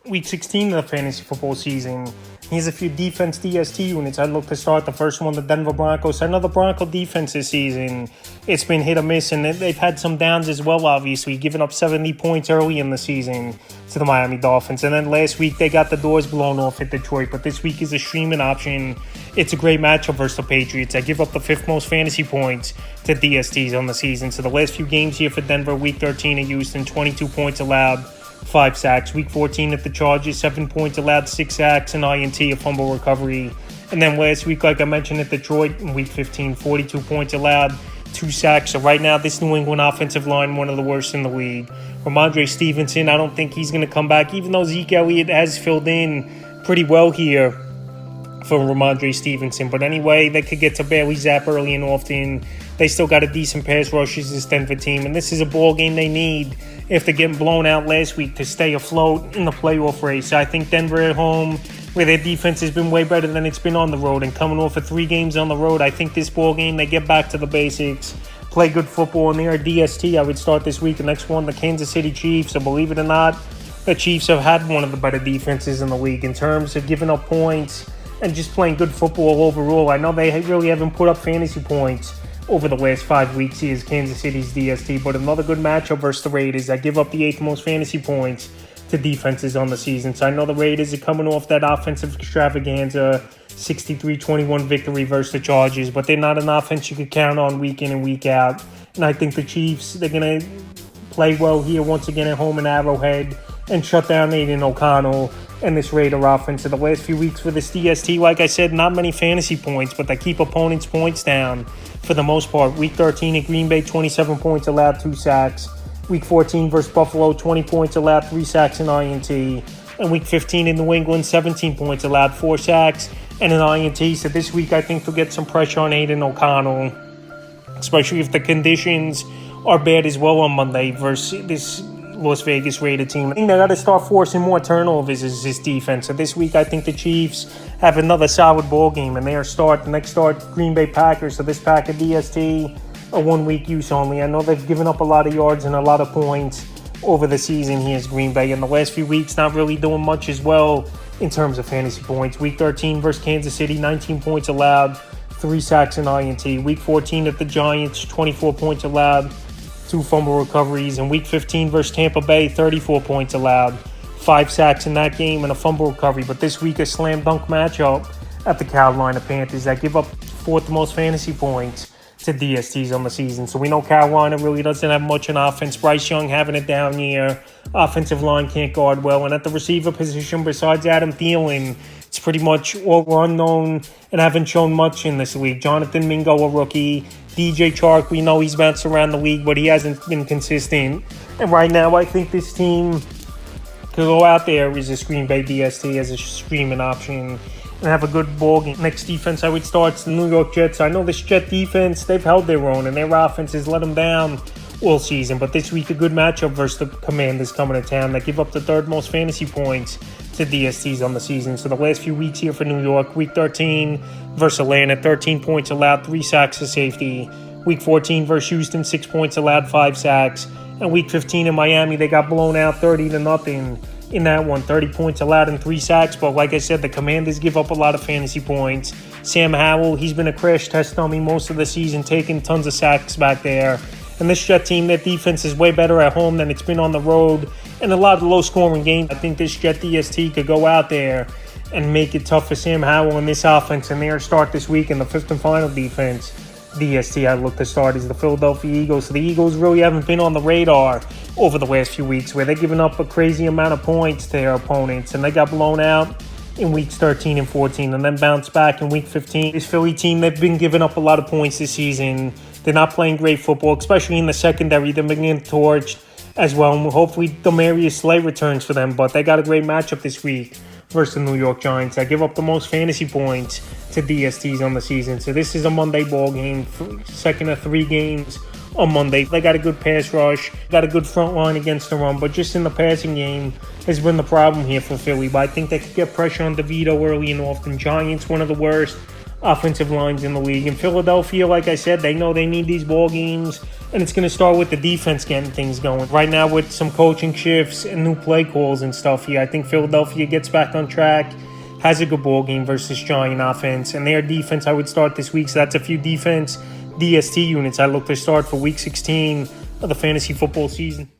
Week 16 of the fantasy football season. Here's a few defense DST units I'd look to start. The first one, the Denver Broncos. I know the Bronco defense this season, it's been hit or miss, and they've had some downs as well, obviously, giving up 70 points early in the season to the Miami Dolphins. And then last week, they got the doors blown off at Detroit, but this week is a streaming option. It's a great matchup versus the Patriots. I give up the fifth most fantasy points to DSTs on the season. So the last few games here for Denver, Week 13 at Houston, 22 points allowed, 5 sacks. Week 14 at the Chargers, 7 points allowed, 6 sacks, an INT, a fumble recovery. And then last week, like I mentioned, at Detroit, in Week 15, 42 points allowed, 2 sacks. So right now, this New England offensive line, one of the worst in the league. Ramondre Stevenson, I don't think he's going to come back, even though Zeke Elliott has filled in pretty well here for Ramondre Stevenson. But anyway, they could get to Bailey Zapp early and often. They still got a decent pass rush as this Denver team, and this is a ball game they need after getting blown out last week to stay afloat in the playoff race. I think Denver at home, where their defense has been way better than it's been on the road, and coming off of 3 games on the road, I think this ball game, they get back to the basics, play good football, and they're a DST. I would start this week. The next one, the Kansas City Chiefs. So believe it or not, the Chiefs have had one of the better defenses in the league in terms of giving up points and just playing good football overall. I know they really haven't put up fantasy points over the last 5 weeks. He is Kansas City's DST, but another good matchup versus the Raiders. I give up the 8th most fantasy points to defenses on the season. So I know the Raiders are coming off that offensive extravaganza, 63-21 victory versus the Chargers, but they're not an offense you could count on week in and week out. And I think the Chiefs, they're going to play well here once again at home in Arrowhead and shut down Aiden O'Connell and this Raider offense. In the last few weeks for this DST, like I said, not many fantasy points, but they keep opponents' points down for the most part. Week 13 at Green Bay, 27 points allowed, 2 sacks. Week 14 versus Buffalo, 20 points allowed, 3 sacks and INT. And Week 15 in New England, 17 points allowed, 4 sacks and an INT. So this week I think they'll get some pressure on Aiden O'Connell, especially if the conditions are bad as well on Monday versus this Las Vegas Raider team. I think they got to start forcing more turnovers as this defense. So this week, I think the Chiefs have another solid ball game, and the next start, Green Bay Packers. So this pack of DST, a 1-week use only. I know they've given up a lot of yards and a lot of points over the season. Here's Green Bay. In the last few weeks, not really doing much as well in terms of fantasy points. Week 13 versus Kansas City, 19 points allowed, 3 sacks and INT. Week 14 at the Giants, 24 points allowed, 2 fumble recoveries. In Week 15 versus Tampa Bay, 34 points allowed, 5 sacks in that game and a fumble recovery. But this week, a slam dunk matchup at the Carolina Panthers that give up 4th most fantasy points to DSTs on the season. So we know Carolina really doesn't have much in offense. Bryce Young having a down year. Offensive line can't guard well. And at the receiver position, besides Adam Thielen, it's pretty much all unknown and haven't shown much in this league. Jonathan Mingo, a rookie. DJ Chark, we know he's bounced around the league, but he hasn't been consistent. And right now, I think this team could go out there as a Green Bay DST, as a streaming option, and have a good ball game. Next defense I would start is the New York Jets. I know this Jet defense, they've held their own, and their offense has let them down all season. But this week, a good matchup versus the Commanders coming to town that give up the 3rd most fantasy points to DSTs on the season. So the last few weeks here for New York, Week 13 versus Atlanta, 13 points allowed, 3 sacks to safety. Week 14 versus Houston, 6 points allowed, 5 sacks. And Week 15 in Miami, they got blown out 30-0 in that one. 30 points allowed and 3 sacks. But like I said, the Commanders give up a lot of fantasy points. Sam Howell, he's been a crash test dummy most of the season, taking tons of sacks back there. And this Jet team, their defense is way better at home than it's been on the road. And a lot of low-scoring games. I think this Jet DST could go out there and make it tough for Sam Howell and this offense. And their start this week in the 5th and final defense DST I look to start is the Philadelphia Eagles. So the Eagles really haven't been on the radar over the last few weeks, where they're giving up a crazy amount of points to their opponents. And they got blown out in weeks 13 and 14 and then bounced back in Week 15. This Philly team, they've been giving up a lot of points this season. They're not playing great football, especially in the secondary. They're being torched as well. And hopefully Demarius Slay returns for them. But they got a great matchup this week versus the New York Giants. I give up the most fantasy points to DSTs on the season. So this is a Monday ball game, 2nd of 3 games on Monday. They got a good pass rush, got a good front line against the run, but just in the passing game has been the problem here for Philly. But I think they could get pressure on DeVito early and often. Giants, one of the worst offensive lines in the league. In Philadelphia, like I said, they know they need these ball games, and it's going to start with the defense getting things going. Right now, with some coaching shifts and new play calls and stuff here, I think Philadelphia gets back on track, has a good ball game versus Giant offense, and their defense I would start this week. So that's a few defense DST units I look to start for Week 16 of the fantasy football season.